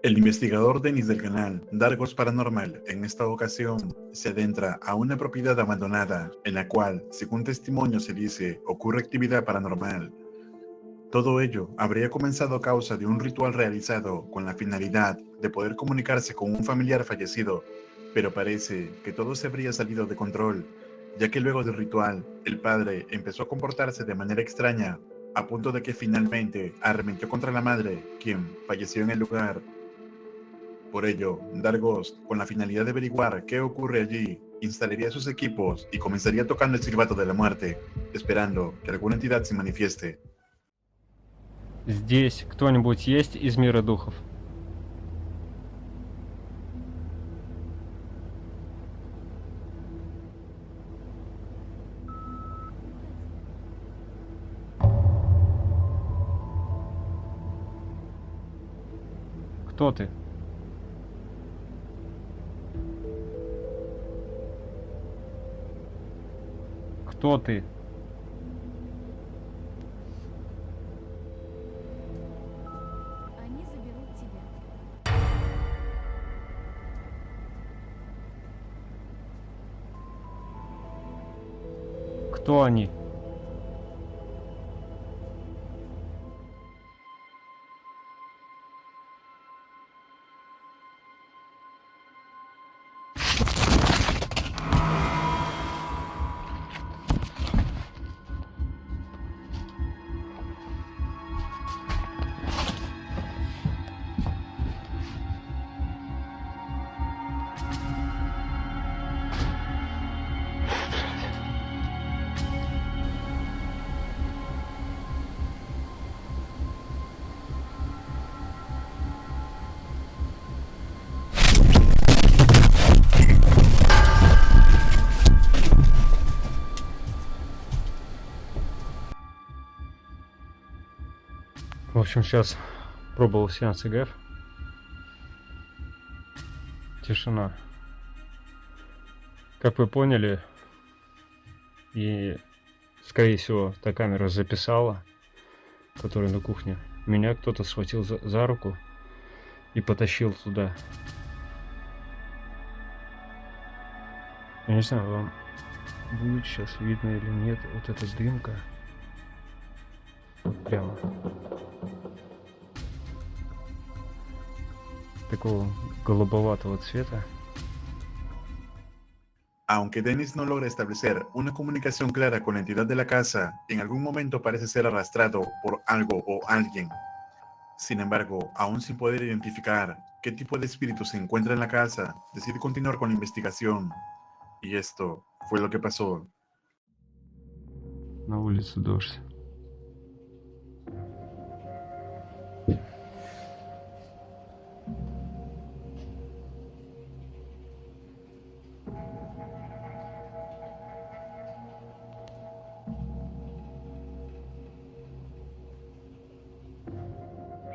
El investigador Denis del canal Dargos Paranormal en esta ocasión se adentra a una propiedad abandonada en la cual, según testimonio se dice, ocurre actividad paranormal. Todo ello habría comenzado a causa de un ritual realizado con la finalidad de poder comunicarse con un familiar fallecido, pero parece que todo se habría salido de control, ya que luego del ritual, el padre empezó a comportarse de manera extraña, a punto de que finalmente arremetió contra la madre, quien falleció en el lugar. Por ello, Dargos, con la finalidad de averiguar qué ocurre allí, instalaría sus equipos y comenzaría tocando el silbato de la muerte, esperando que alguna entidad se manifieste. Здесь кто-нибудь есть из мира духов? Кто ты? Кто ты? Они заберут тебя. Кто они? В общем, сейчас пробовал сеанс ИГФ. Тишина. Как вы поняли, и, скорее всего, та камера записала, которая на кухне. Меня кто-то схватил за руку и потащил туда. Я не знаю, вам будет сейчас видно или нет вот эта дымка. Прямо. Такого голубоватого цвета. Aunque Dennis no logra establecer una comunicación clara con la entidad de la casa, en algún momento parece ser arrastrado por algo o alguien. Sin embargo, aún sin poder identificar qué tipo de espíritu se encuentra en la casa, decide continuar con la investigación. Y esto fue lo que pasó. На улице дождь.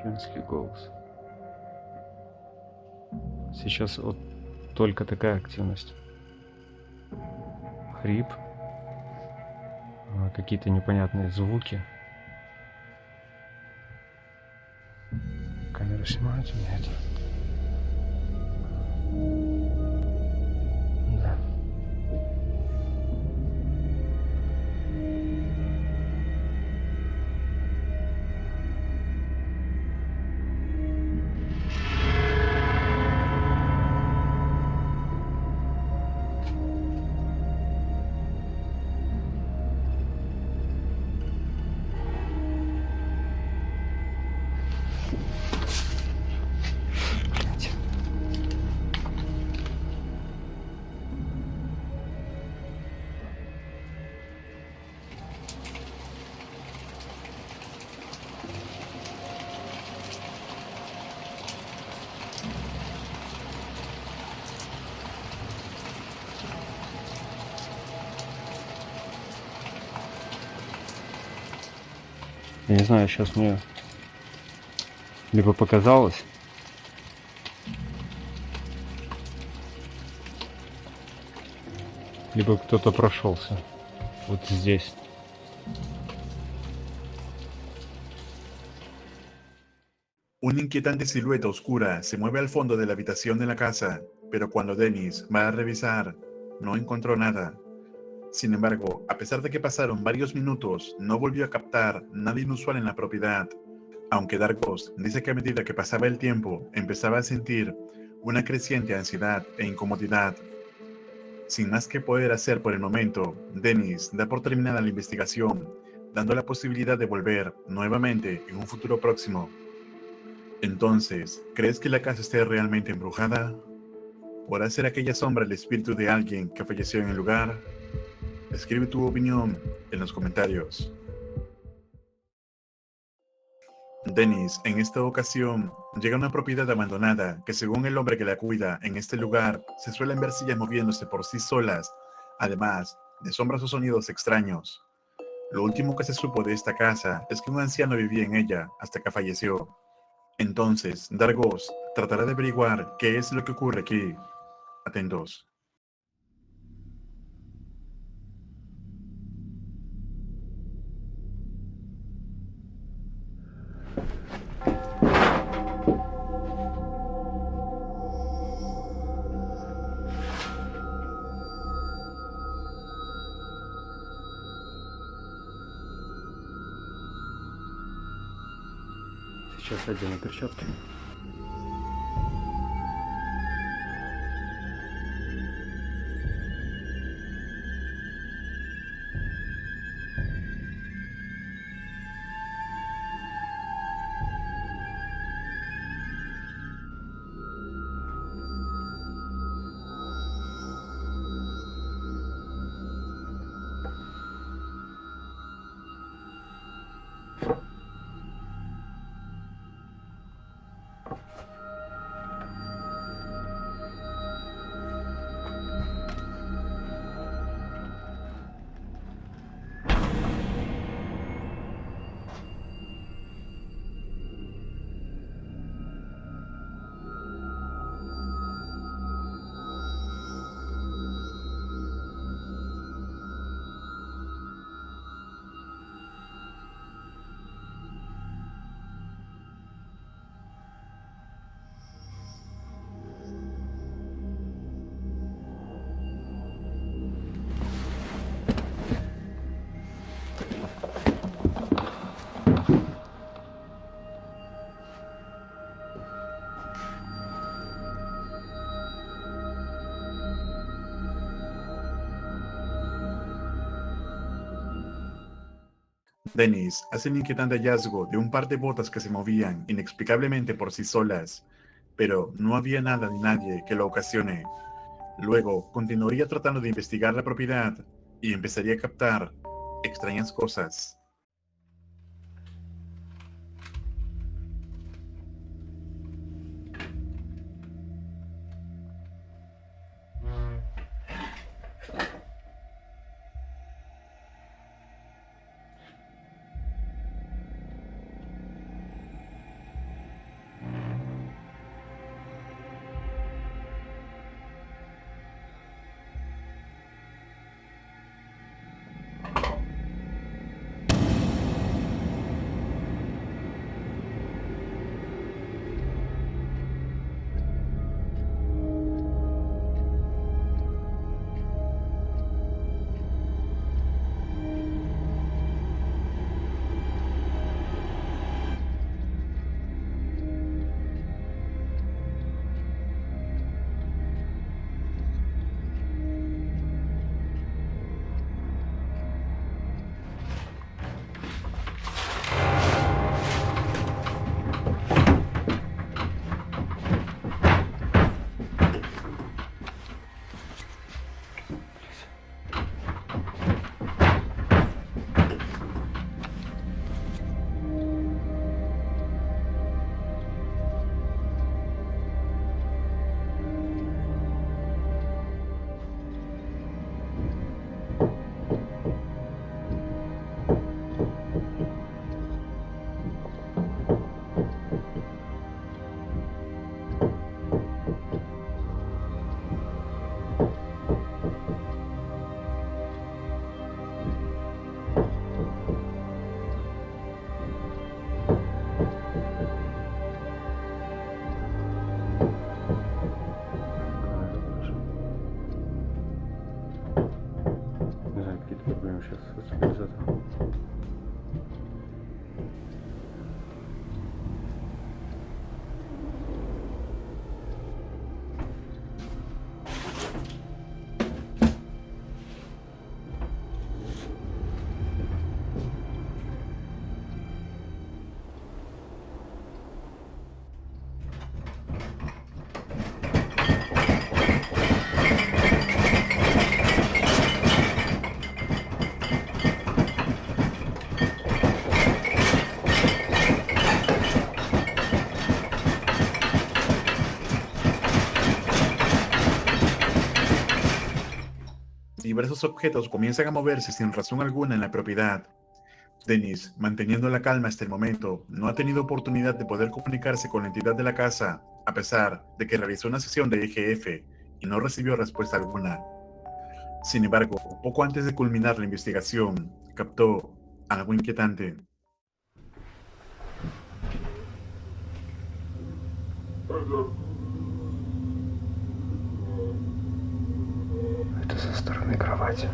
Женский голос. Сейчас вот только такая активность. Хрип. Какие-то непонятные звуки. Камера снимает или нет? Да. Я не знаю, сейчас мне либо показалось, либо кто-то прошелся вот здесь. Una inquietante silueta oscura se mueve al fondo de la habitación de la casa, pero cuando Dennis va a revisar, no encontró nada. Sin embargo, a pesar de que pasaron varios minutos, no volvió a captar nada inusual en la propiedad, aunque Dargos dice que a medida que pasaba el tiempo, empezaba a sentir una creciente ansiedad e incomodidad. Sin más que poder hacer por el momento, Dennis da por terminada la investigación, dando la posibilidad de volver nuevamente en un futuro próximo. Entonces, ¿crees que la casa esté realmente embrujada? ¿Podrá ser aquella sombra el espíritu de alguien que falleció en el lugar? Escribe tu opinión en los comentarios. Dennis, en esta ocasión, llega a una propiedad abandonada que según el hombre que la cuida en este lugar, se suelen ver sillas moviéndose por sí solas, además de sombras o sonidos extraños. Lo último que se supo de esta casa es que un anciano vivía en ella hasta que falleció. Entonces, Dargos tratará de averiguar qué es lo que ocurre aquí. Atentos. Сейчас одену перчатки. Dennis hace el inquietante hallazgo de un par de botas que se movían inexplicablemente por sí solas, pero no había nada ni nadie que lo ocasione. Luego continuaría tratando de investigar la propiedad y empezaría a captar extrañas cosas. diversos objetos comienzan a moverse sin razón alguna en la propiedad. Dennis, manteniendo la calma hasta el momento, no ha tenido oportunidad de poder comunicarse con la entidad de la casa, a pesar de que realizó una sesión de EGF y no recibió respuesta alguna. Sin embargo, poco antes de culminar la investigación, captó algo inquietante. Это со стороны кровати.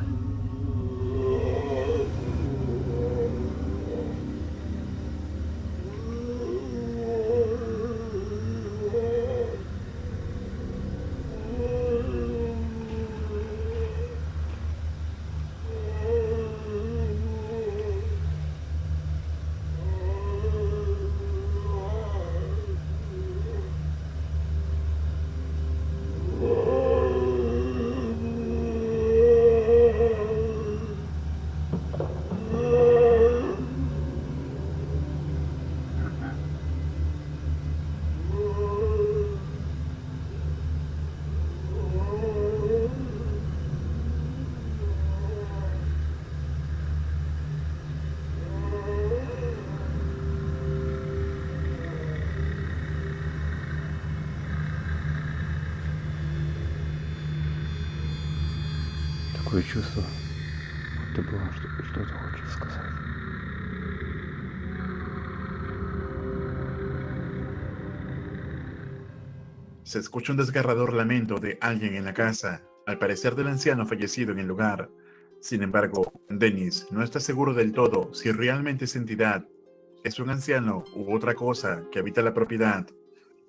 Такое чувство, будто бы он что-то хочет сказать. Se escucha un desgarrador lamento de alguien en la casa, al parecer del anciano fallecido en el lugar. Sin embargo, Dennis no está seguro del todo si realmente esa entidad es un anciano u otra cosa que habita la propiedad.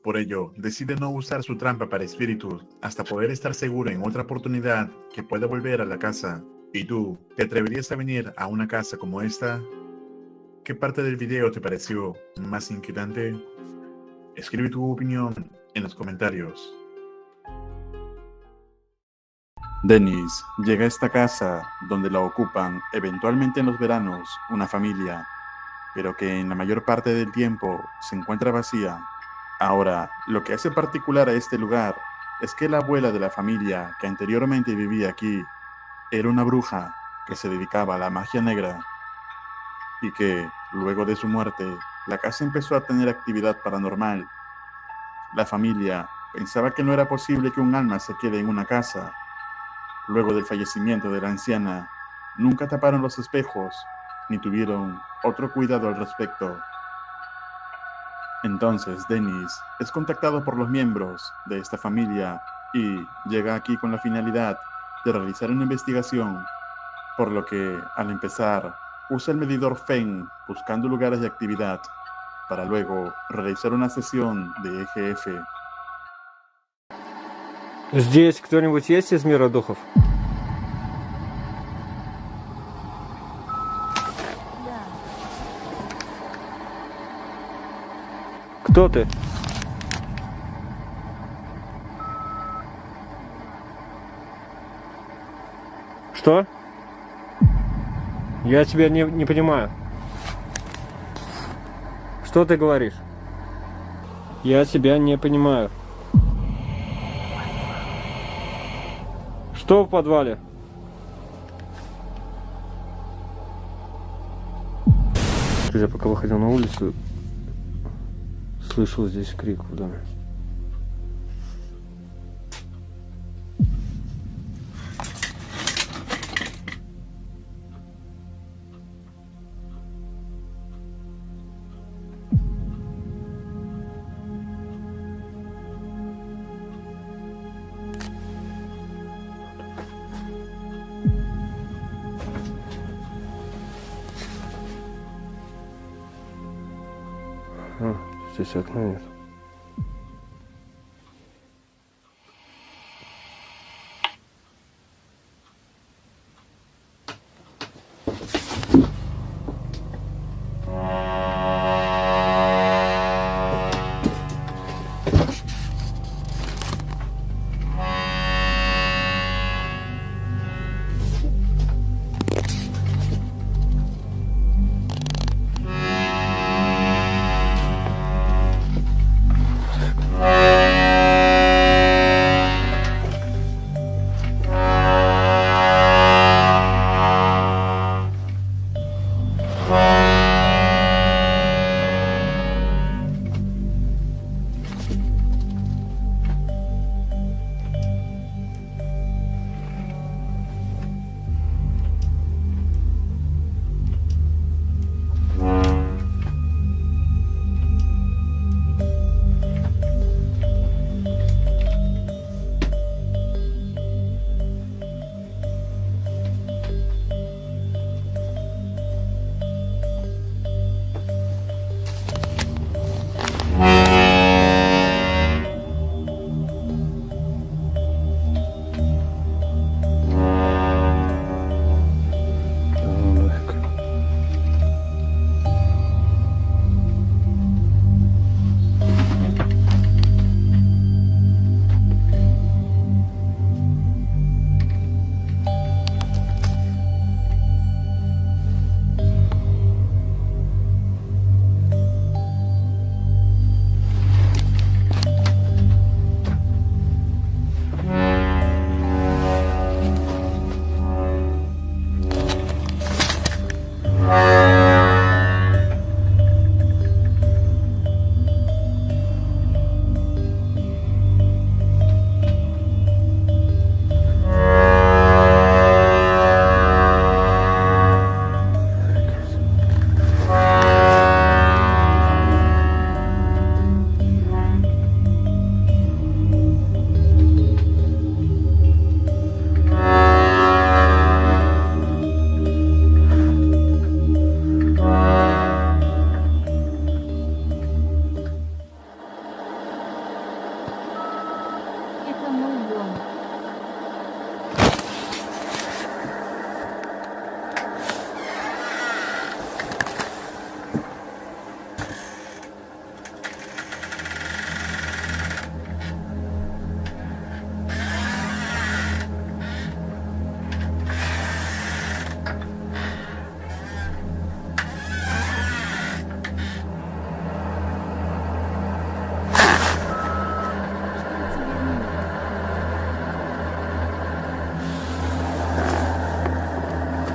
Por ello, decide no usar su trampa para espíritus hasta poder estar seguro en otra oportunidad que pueda volver a la casa. ¿Y tú, te atreverías a venir a una casa como esta? ¿Qué parte del video te pareció más inquietante? Escribe tu opinión en los comentarios. Dennis llega a esta casa donde la ocupan eventualmente en los veranos una familia, pero que en la mayor parte del tiempo se encuentra vacía. Ahora, lo que hace particular a este lugar es que la abuela de la familia que anteriormente vivía aquí era una bruja que se dedicaba a la magia negra y que, luego de su muerte, la casa empezó a tener actividad paranormal. La familia pensaba que no era posible que un alma se quede en una casa. Luego del fallecimiento de la anciana, nunca taparon los espejos ni tuvieron otro cuidado al respecto. Entonces Dennis es contactado por los miembros de esta familia y llega aquí con la finalidad de realizar una investigación, por lo que al empezar usa el medidor FEN buscando lugares de actividad para luego realizar una sesión de EGF. Здесь кто-нибудь есть из мира духов? Да, Кто ты? Что? Я тебя не понимаю. Что ты говоришь? Я тебя не понимаю. Что в подвале? Я пока выходил на улицу, слышал здесь крик в доме. Здесь окна нет.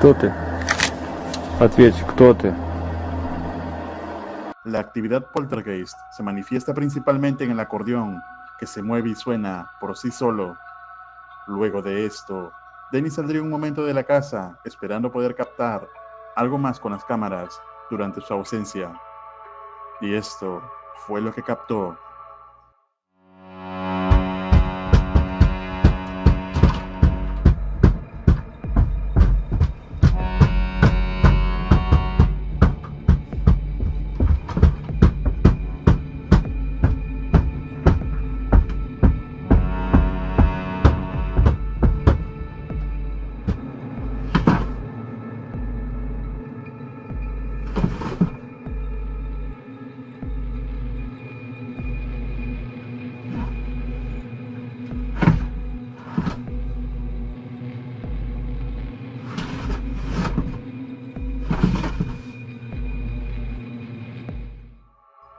Кто ты? Ответь, кто ты? La actividad poltergeist se manifiesta principalmente en el acordeón, que se mueve y suena por sí solo. Luego de esto, Dennis saldría un momento de la casa esperando poder captar algo más con las cámaras durante su ausencia. Y esto fue lo que captó.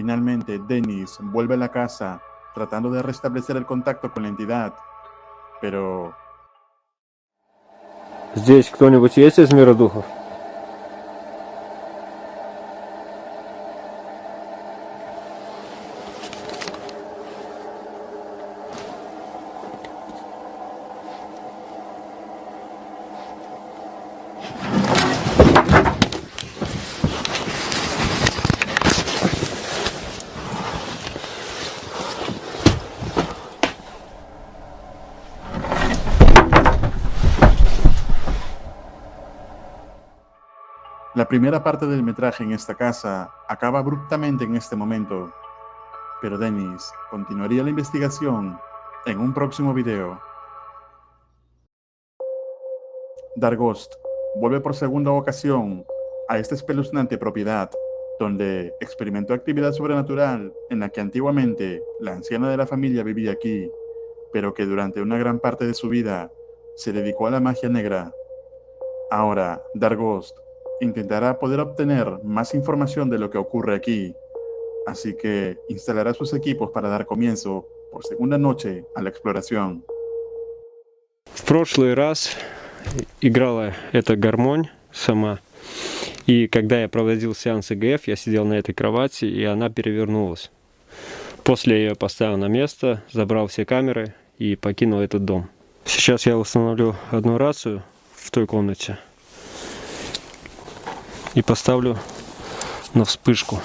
Finalmente, Dennis vuelve a la casa tratando de restablecer el contacto con la entidad, pero Здесь кто-нибудь есть из мира духов? la primera parte del metraje en esta casa acaba abruptamente en este momento. Pero Dennis continuaría la investigación en un próximo video. Darghost vuelve por segunda ocasión a esta espeluznante propiedad, donde experimentó actividad sobrenatural en la que antiguamente la anciana de la familia vivía aquí, pero que durante una gran parte de su vida se dedicó a la magia negra. Ahora, Darghost intentará poder obtener más información de lo que ocurre aquí, así que instalará sus equipos para dar comienzo por segunda noche a la exploración. В прошлый раз играла эта гармонь сама. И когда я проводил сеанс ЭГФ, я сидел на этой кровати, и она перевернулась. После я ее поставил на место, забрал все камеры и покинул этот дом. Сейчас я установлю одну рацию в той комнате и поставлю на вспышку.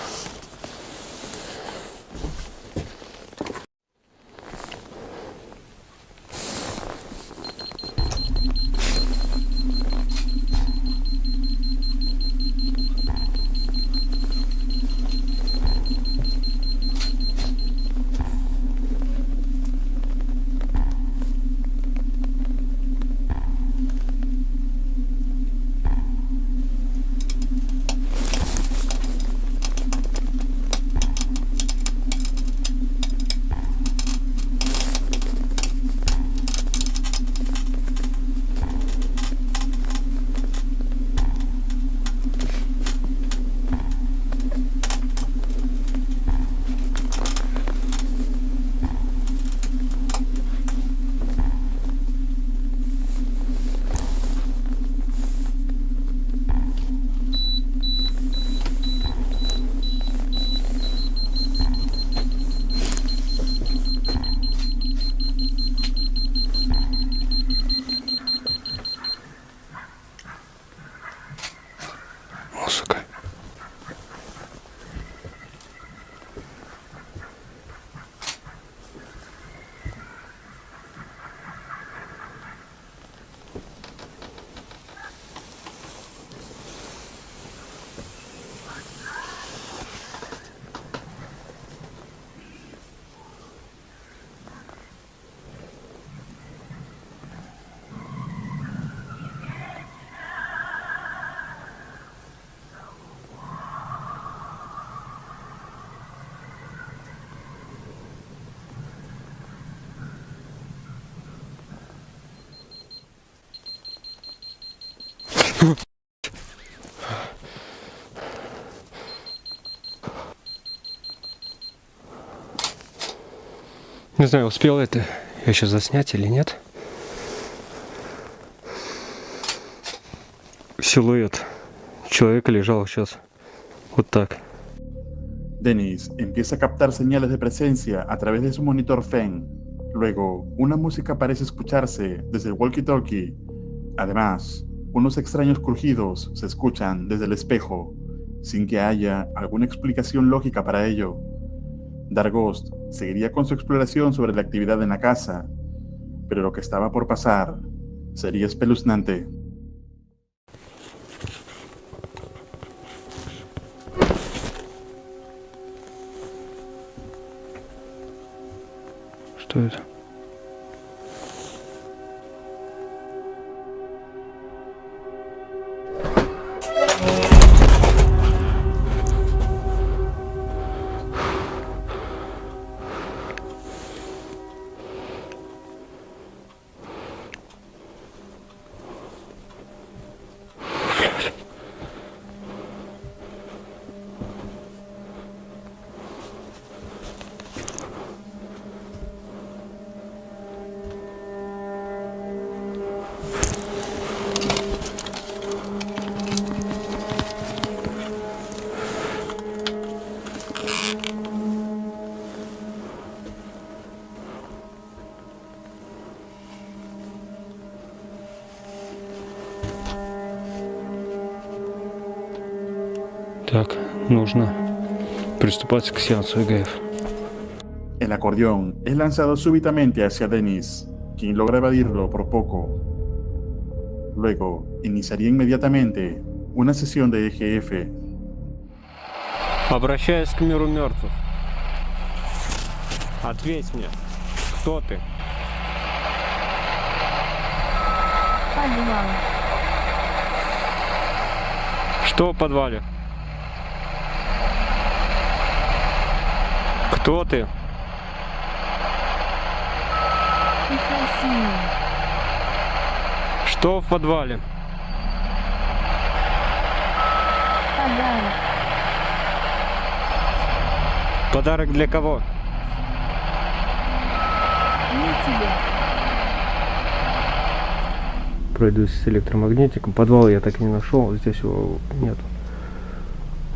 Музыка. Не знаю, успел это я сейчас заснять или нет. Силуэт человека lejal сейчас вот так. Dennis empieza a captar señales de presencia a través de su monitor FEN. Luego, una música parece escucharse desde el walkie-talkie. Además, unos extraños crujidos se escuchan desde el espejo, sin que haya alguna explicación lógica para ello. Dargost seguiría con su exploración sobre la actividad en la casa, pero lo que estaba por pasar sería espeluznante. Что это? Так, нужно pриступать к сеансу ЕГФ. El acordeón es lanzado súbitamente hacia Dennis, quien logra evadirlo por poco. Luego, iniciaría inmediatamente una sesión de EGF. Обращаюсь к миру мертвых. Ответь мне, кто ты? Подвал. Что в подвале? Кто ты? Ефросинья. Что в подвале? Подарок. Подарок для кого? Не тебе. Пройдусь с электромагнитиком. Подвал я так и не нашел. Здесь его нет.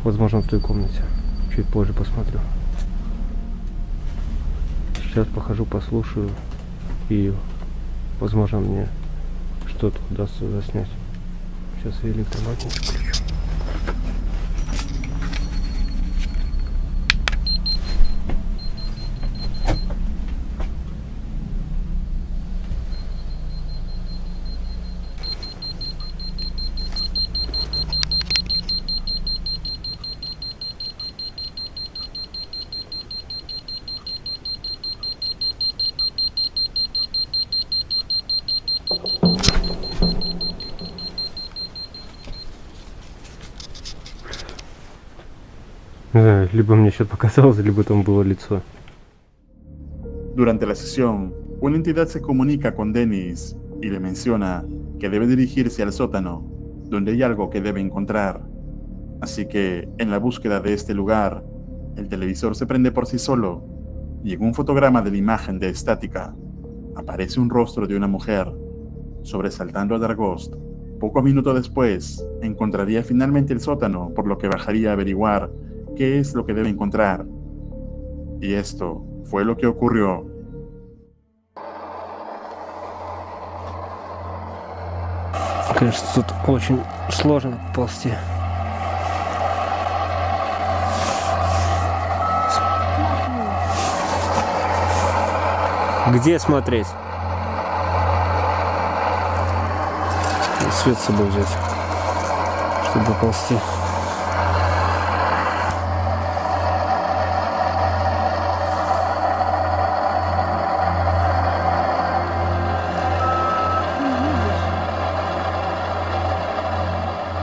Возможно, в той комнате. Чуть позже посмотрю. Сейчас похожу, послушаю. И, возможно, мне что-то удастся заснять. Сейчас я электромагнитик включу. Не знаю, либо мне что-то показалось, либо там было лицо. Durante la sesión, una entidad se comunica con Dennis y le menciona que debe dirigirse al sótano, donde hay algo que debe encontrar. Así que, en la búsqueda de este lugar, el televisor se prende por sí solo y en un fotograma de la imagen de estática aparece un rostro de una mujer, sobresaltando a Dargost. Pocos minutos después, encontraría finalmente el sótano, por lo que bajaría a averiguar qué es lo que debe encontrar. Y esto fue lo que ocurrió. Конечно, тут очень сложно ползти. Где смотреть? Свет с собой взять, чтобы ползти.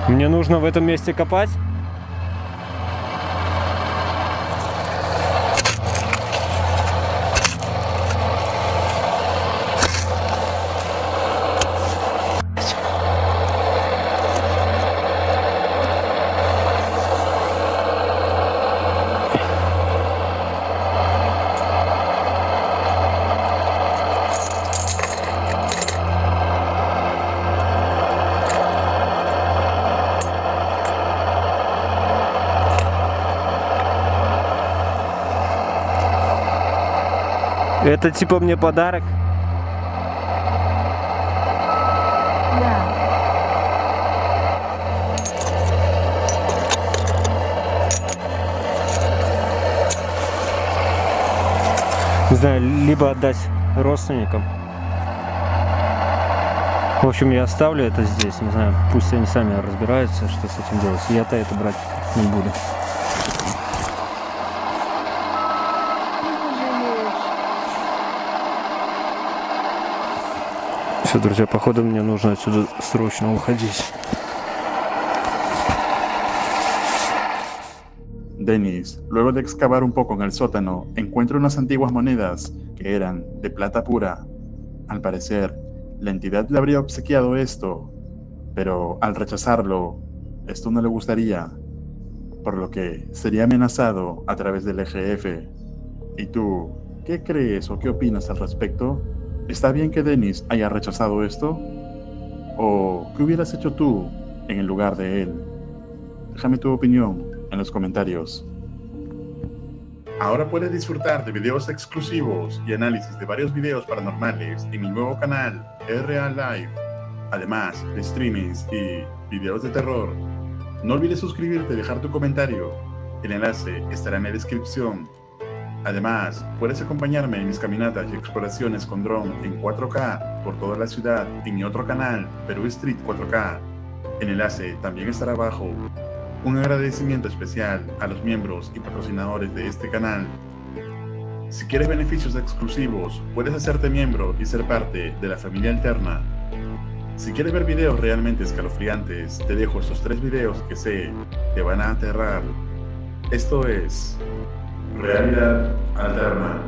Мне нужно в этом месте копать? Это типа мне подарок? Да. Не знаю, либо отдать родственникам. В общем, я оставлю это здесь, не знаю, пусть они сами разбираются, что с этим делать. Я-то это брать не буду. Ты пожалеешь. Все, друзья, походу мне нужно отсюда срочно уходить. Dennis, luego de excavar un poco en el sótano, encuentra unas antiguas monedas que eran de plata pura. Al parecer, la entidad le habría obsequiado esto, pero al rechazarlo, esto no le gustaría, por lo que sería amenazado a través del EGF. ¿Y tú, qué crees o qué opinas al respecto? ¿Está bien que Dennis haya rechazado esto? ¿O qué hubieras hecho tú en el lugar de él? Déjame tu opinión en los comentarios. Ahora puedes disfrutar de videos exclusivos y análisis de varios videos paranormales en mi nuevo canal, RA Live, además de streamings y videos de terror. No olvides suscribirte y dejar tu comentario. El enlace estará en la descripción. Además, puedes acompañarme en mis caminatas y exploraciones con dron en 4K por toda la ciudad en mi otro canal, Perú Street 4K. El enlace también estará abajo. Un agradecimiento especial a los miembros y patrocinadores de este canal. Si quieres beneficios exclusivos, puedes hacerte miembro y ser parte de la familia alterna. Si quieres ver videos realmente escalofriantes, te dejo estos 3 videos que sé te van a aterrar. Esto es Realidad Alterna.